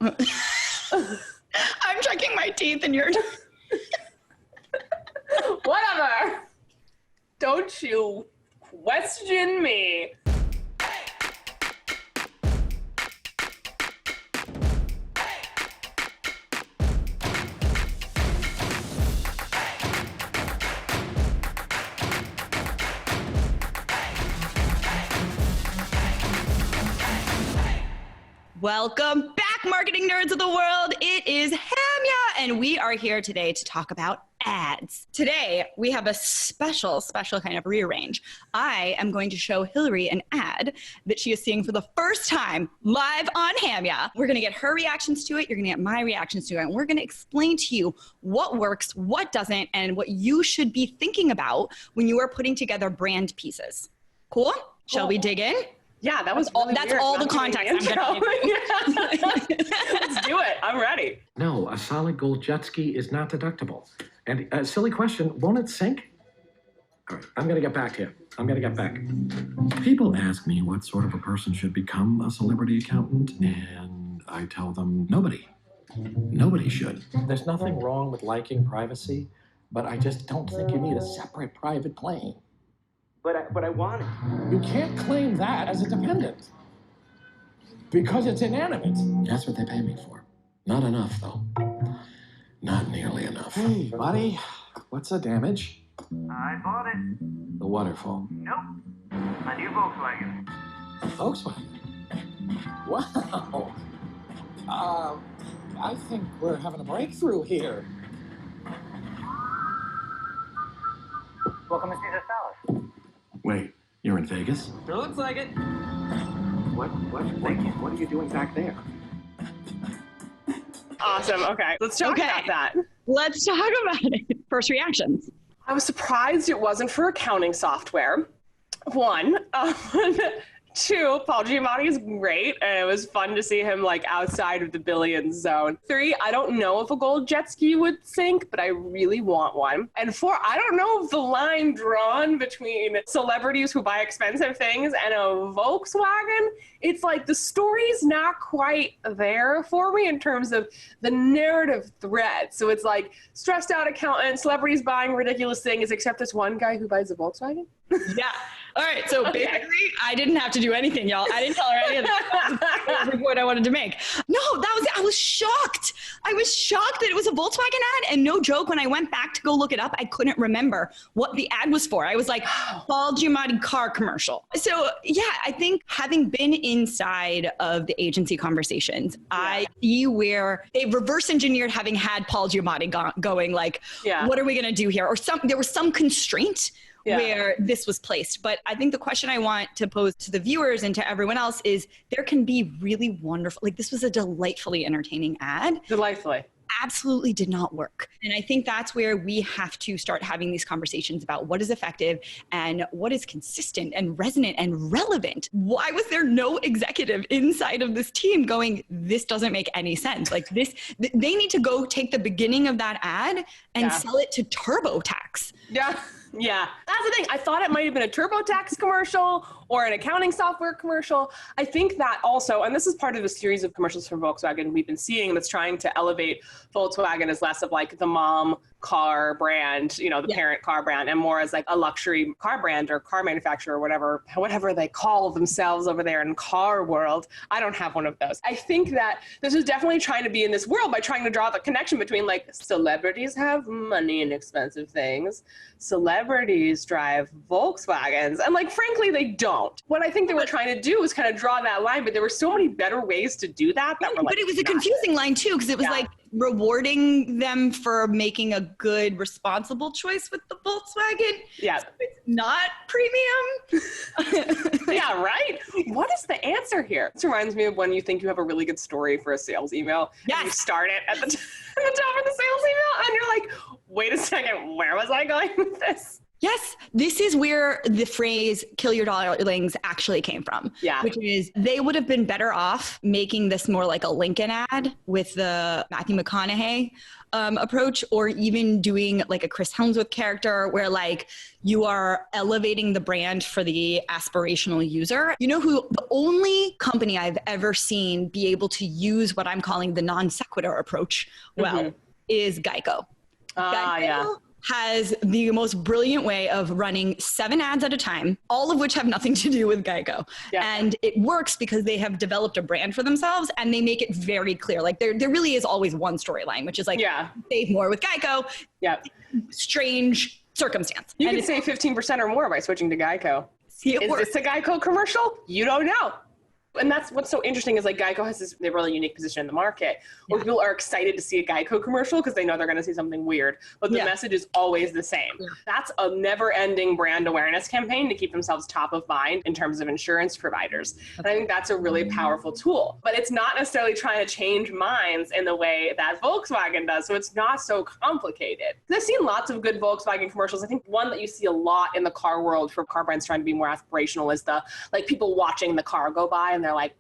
I'm checking my teeth and you're... Whatever. Don't you question me. Welcome back, marketing nerds of the world. It is HAMYAW, and we are here today to talk about ads. Today, we have a special kind of rearrange. I am going to show Hillary an ad that she is seeing for the first time live on HAMYAW. We're going to get her reactions to it. You're going to get my reactions to it. And we're going to explain to you what works, what doesn't, and what you should be thinking about when you are putting together brand pieces. Cool? Shall we dig in? Yeah, that was really That's weird. all the context I'm going to give you. Let's do it. I'm ready. No, a solid gold jet ski is not deductible. And a silly question, won't it sink? All right, I'm going to get back to you. People ask me what sort of a person should become a celebrity accountant, and I tell them nobody. Nobody should. There's nothing wrong with liking privacy, but I just don't think you need a separate private plane. But I want it. You can't claim that as a dependent. Because it's inanimate. That's what they pay me for. Not enough, though. Not nearly enough. Hey, buddy. What's the damage? I bought it. The waterfall. Nope. A new Volkswagen. Volkswagen? Wow. I think we're having a breakthrough here. Welcome to Caesar Palace. Wait, you're in Vegas? Sure looks like it. What are you doing back there? Awesome. Okay, let's talk about that. Let's talk about it. First reactions. I was surprised it wasn't for accounting software. One. Two, Paul Giamatti is great, and it was fun to see him like outside of the billions zone. Three, I don't know if a gold jet ski would sink, but I really want one. And four, I don't know if the line drawn between celebrities who buy expensive things and a Volkswagen, it's like the story's not quite there for me in terms of the narrative thread. So it's like stressed out accountant, celebrities buying ridiculous things, except this one guy who buys a Volkswagen. Yeah. All right. So basically, I didn't have to do anything, y'all. I didn't tell her any of that. That was the point I wanted to make. No, I was shocked. I was shocked that it was a Volkswagen ad. And no joke, when I went back to go look it up, I couldn't remember what the ad was for. I was like, Paul Giamatti car commercial. So yeah, I think having been inside of the agency conversations, I see where they reverse engineered having had Paul Giamatti going like, what are we going to do here? Or there was some constraint where this was placed. But I think the question I want to pose to the viewers and to everyone else is there can be really wonderful, like this was a delightfully entertaining ad. Delightfully. Absolutely did not work. And I think that's where we have to start having these conversations about what is effective and what is consistent and resonant and relevant. Why was there no executive inside of this team going, this doesn't make any sense? Like this, they need to go take the beginning of that ad and sell it to TurboTax. Yeah, that's the thing. I thought it might have been a TurboTax commercial or an accounting software commercial. I think that also, and this is part of a series of commercials from Volkswagen we've been seeing that's trying to elevate Volkswagen as less of like the mom car brand, you know, the parent car brand, and more as like a luxury car brand or car manufacturer or whatever they call themselves over there in car world. I don't have one of those. I think that this is definitely trying to be in this world by trying to draw the connection between like celebrities have money and expensive things. Celebrities drive Volkswagens. And like, frankly, they don't. What I think they were trying to do was kind of draw that line, but there were so many better ways to do that. Were, like, but it was a confusing line too, because it was like rewarding them for making a good, responsible choice with the Volkswagen. Yeah. So it's not premium. Yeah, right? What is the answer here? This reminds me of when you think you have a really good story for a sales email. Yes. And you start it at the top of the sales email, and you're like, wait a second, where was I going with this? Yes, this is where the phrase "kill your darlings" actually came from. Yeah. Which is they would have been better off making this more like a Lincoln ad with the Matthew McConaughey approach, or even doing like a Chris Helmsworth character where like you are elevating the brand for the aspirational user. You know who the only company I've ever seen be able to use what I'm calling the non sequitur approach is Geico. Geico has the most brilliant way of running 7 ads at a time, all of which have nothing to do with Geico. Yeah. And it works because they have developed a brand for themselves and they make it very clear. Like there really is always one storyline, which is like save more with Geico. Yeah. Strange circumstance. You can save 15% or more by switching to Geico. Is this a Geico commercial? You don't know. And that's what's so interesting is like Geico has this really unique position in the market where people are excited to see a Geico commercial because they know they're going to see something weird, but the message is always the same. Yeah. That's a never-ending brand awareness campaign to keep themselves top of mind in terms of insurance providers. And I think that's a really powerful tool, but it's not necessarily trying to change minds in the way that Volkswagen does. So it's not so complicated. I've seen lots of good Volkswagen commercials. I think one that you see a lot in the car world for car brands trying to be more aspirational is the like people watching the car go by and they're like,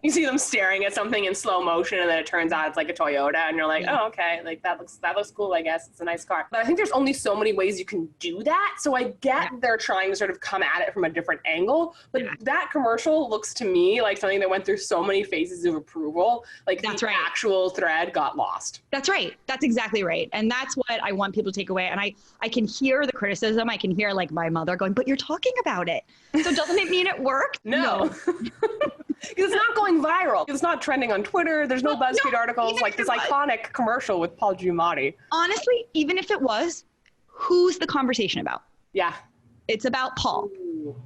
you see them staring at something in slow motion and then it turns out it's like a Toyota and you're like, oh, okay, like that looks cool, I guess. It's a nice car. But I think there's only so many ways you can do that. So I get they're trying to sort of come at it from a different angle, but that commercial looks to me like something that went through so many phases of approval. Like the actual thread got lost. That's right. That's exactly right. And that's what I want people to take away. And I can hear the criticism. I can hear like my mother going, but you're talking about it. So doesn't it mean it worked? No. Because it's not going viral. It's not trending on Twitter. There's no BuzzFeed articles like this iconic commercial with Paul Giamatti. Honestly, even if it was, who's the conversation about? Yeah. It's about Paul.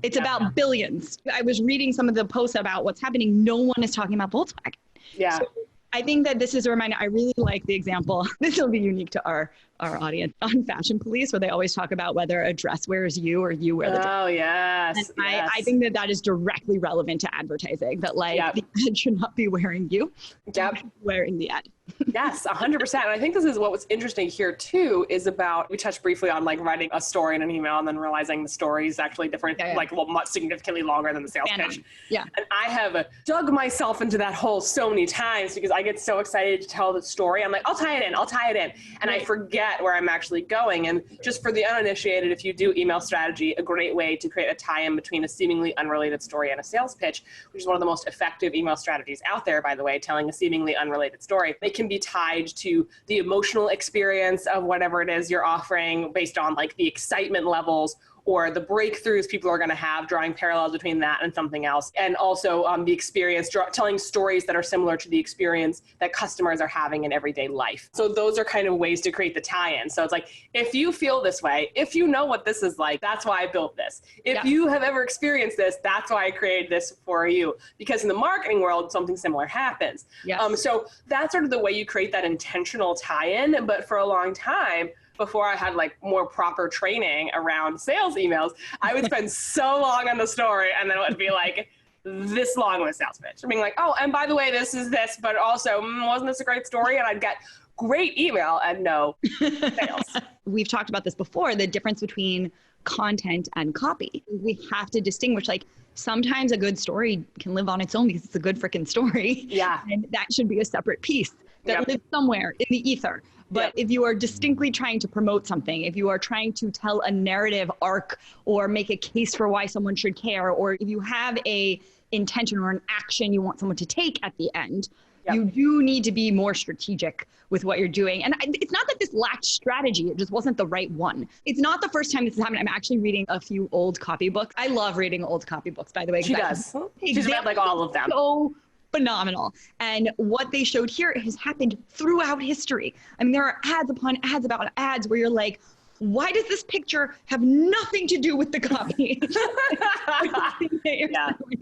It's about billions. I was reading some of the posts about what's happening. No one is talking about Volkswagen. Yeah. So I think that this is a reminder. I really like the example. This will be unique to our audience on Fashion Police, where they always talk about whether a dress wears you or you wear the dress. Oh, yes. And I think that is directly relevant to advertising, that like the ad should not be wearing you. Yep. Wearing the ad. Yes, 100%. And I think this is what was interesting here too, is about, we touched briefly on like writing a story in an email and then realizing the story is actually different, like much significantly longer than the sales pitch. Yeah. And I have dug myself into that hole so many times because I get so excited to tell the story. I'm like, I'll tie it in. And I forget where I'm actually going. And just for the uninitiated, if you do email strategy, a great way to create a tie-in between a seemingly unrelated story and a sales pitch, which is one of the most effective email strategies out there, by the way, telling a seemingly unrelated story. They can be tied to the emotional experience of whatever it is you're offering based on like the excitement levels or the breakthroughs people are going to have, drawing parallels between that and something else. And also the experience, telling stories that are similar to the experience that customers are having in everyday life. So those are kind of ways to create the tie-in. So it's like, if you feel this way, if you know what this is like, that's why I built this. If you have ever experienced this, that's why I created this for you. Because in the marketing world, something similar happens. Yes. So that's sort of the way you create that intentional tie-in. But for a long time, before I had like more proper training around sales emails, I would spend so long on the story and then it would be like this long with a sales pitch. Being like, oh, and by the way, this is this, but also, wasn't this a great story? And I'd get great email and no sales. We've talked about this before, the difference between content and copy. We have to distinguish, like sometimes a good story can live on its own because it's a good freaking story. Yeah. And that should be a separate piece that lives somewhere in the ether. But if you are distinctly trying to promote something, if you are trying to tell a narrative arc or make a case for why someone should care, or if you have a intention or an action you want someone to take at the end, you do need to be more strategic with what you're doing. And it's not that this lacked strategy, it just wasn't the right one. It's not the first time this has happened. I'm actually reading a few old copybooks. I love reading old copybooks, by the way. She does. She's read like all of them. So phenomenal. And what they showed here has happened throughout history. I mean, there are ads upon ads about ads where you're like, why does this picture have nothing to do with the copy? It's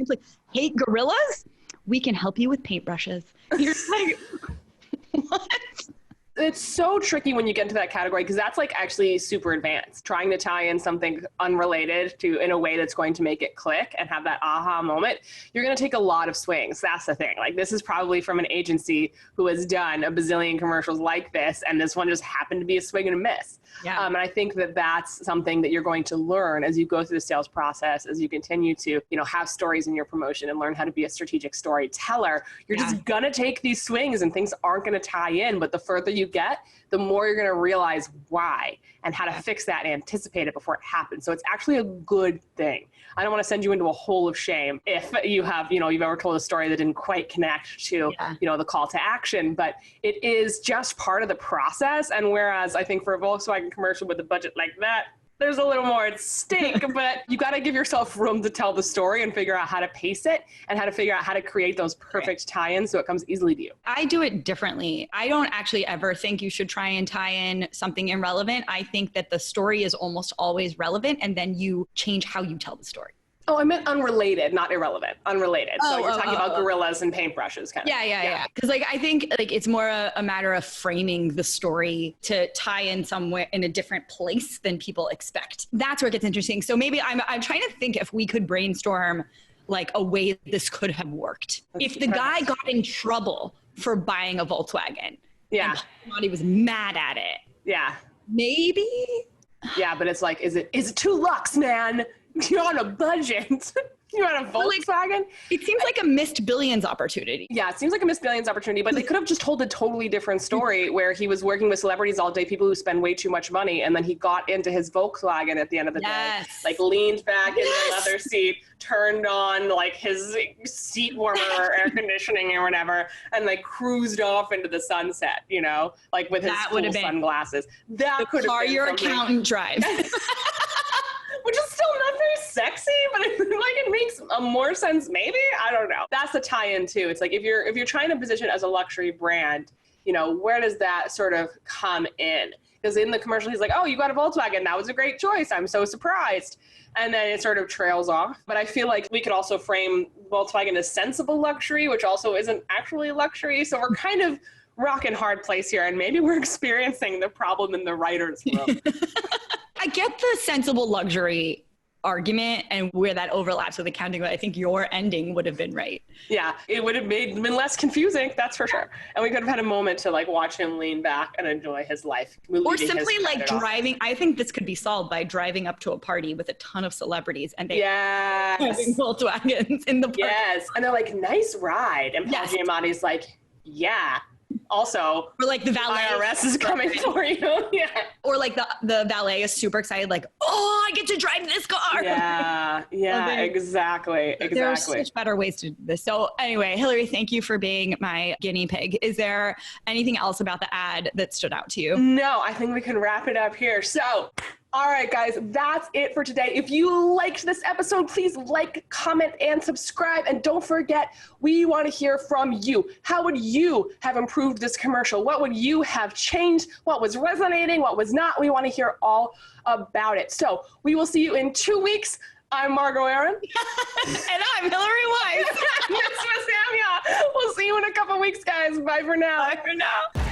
like, hate gorillas? We can help you with paintbrushes. You're like, what? it's so tricky when you get into that category because that's like actually super advanced. Trying to tie in something unrelated to in a way that's going to make it click and have that aha moment, you're going to take a lot of swings. That's the thing. Like this is probably from an agency who has done a bazillion commercials like this, and this one just happened to be a swing and a miss. Yeah. And I think that that's something that you're going to learn as you go through the sales process, as you continue to, have stories in your promotion and learn how to be a strategic storyteller. You're just going to take these swings and things aren't going to tie in. But the further you get, the more you're going to realize why and how to fix that and anticipate it before it happens. So it's actually a good thing. I don't want to send you into a hole of shame if you have, you've ever told a story that didn't quite connect to, the call to action, but it is just part of the process. And whereas I think for a Volkswagen commercial with a budget like that, there's a little more at stake, but you got to give yourself room to tell the story and figure out how to pace it and how to figure out how to create those perfect tie-ins so it comes easily to you. I do it differently. I don't actually ever think you should try and tie in something irrelevant. I think that the story is almost always relevant, and then you change how you tell the story. Oh, I meant unrelated, not irrelevant. Unrelated. So you're talking about gorillas and paintbrushes, kind of. Yeah. Because I think it's more a matter of framing the story to tie in somewhere in a different place than people expect. That's where it gets interesting. So maybe I'm trying to think if we could brainstorm like a way this could have worked. If the guy got in trouble for buying a Volkswagen, and he was mad at it. Maybe. Yeah, but it's like, is it $2 man? You're on a budget. You're on a Volkswagen. It seems like a missed billions opportunity. Yeah, it seems like a missed billions opportunity, but they could have just told a totally different story where he was working with celebrities all day, people who spend way too much money, and then he got into his Volkswagen at the end of the day, like leaned back in the leather seat, turned on like his seat warmer or air conditioning or whatever, and like cruised off into the sunset, like with his cool sunglasses. That could have been car your accountant drives. Which is still not very sexy, but it makes more sense maybe. I don't know. That's the tie-in too. It's like if you're trying to position as a luxury brand, where does that sort of come in? Because in the commercial, he's like, "Oh, you got a Volkswagen. That was a great choice. I'm so surprised." And then it sort of trails off. But I feel like we could also frame Volkswagen as sensible luxury, which also isn't actually luxury. So we're kind of rock and hard place here, and maybe we're experiencing the problem in the writer's room. I get the sensible luxury argument and where that overlaps with accounting, but I think your ending would have been right. Yeah, it would have been less confusing, that's for sure. And we could have had a moment to like watch him lean back and enjoy his life. Or simply like driving. I think this could be solved by driving up to a party with a ton of celebrities and they driving Volkswagens in the park. Yes, and they're like, "Nice ride." And Paul Giamatti's like, "Yeah. Also, or like the valet IRS is coming for you." Or like the valet is super excited, like, "Oh, I get to drive this car." Exactly. There are such better ways to do this. So anyway, Hillary, thank you for being my guinea pig. Is there anything else about the ad that stood out to you? No, I think we can wrap it up here. So, all right, guys, that's it for today. If you liked this episode, please like, comment, and subscribe. And don't forget, we want to hear from you. How would you have improved this commercial? What would you have changed? What was resonating? What was not? We want to hear all about it. So we will see you in 2 weeks. I'm Margot Aaron. And I'm Hillary Weiss. This was HAMYAW. We'll see you in a couple weeks, guys. Bye for now. Bye for now.